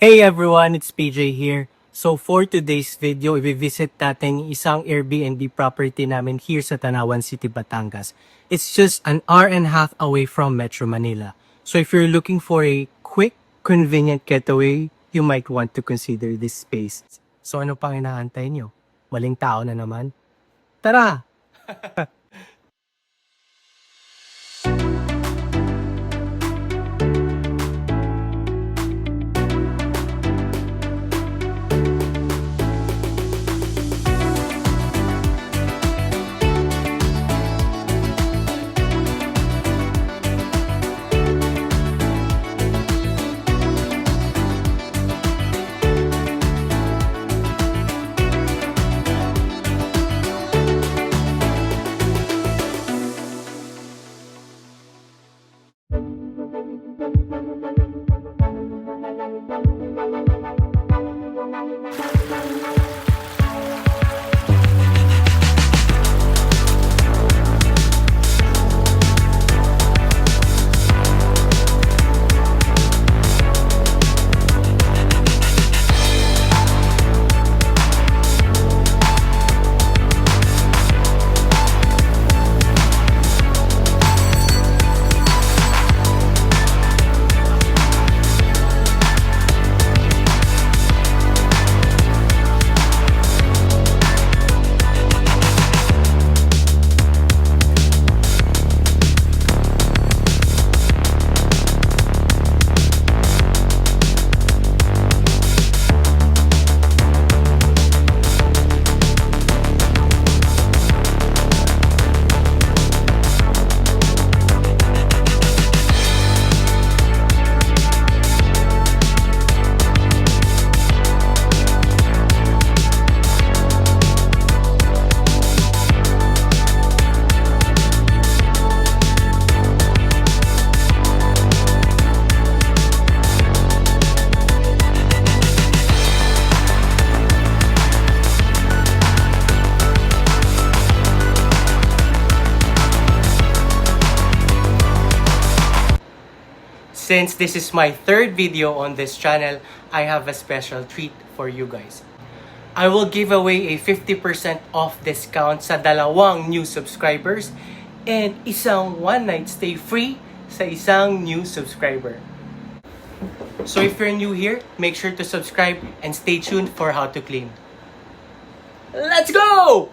Hey everyone, it's PJ here. So for today's video, i-visit natin isang Airbnb property namin here sa Tanawan City, Batangas. It's just an hour and a half away from Metro Manila. So if you're looking for a quick, convenient getaway, you might want to consider this space. So ano pang inaantay nyo? Maling tao na naman? Tara! Since this is my third video on this channel, I have a special treat for you guys. I will give away a 50% off discount sa dalawang new subscribers and isang one-night stay free sa isang new subscriber. So if you're new here, make sure to subscribe and stay tuned for how to claim. Let's go!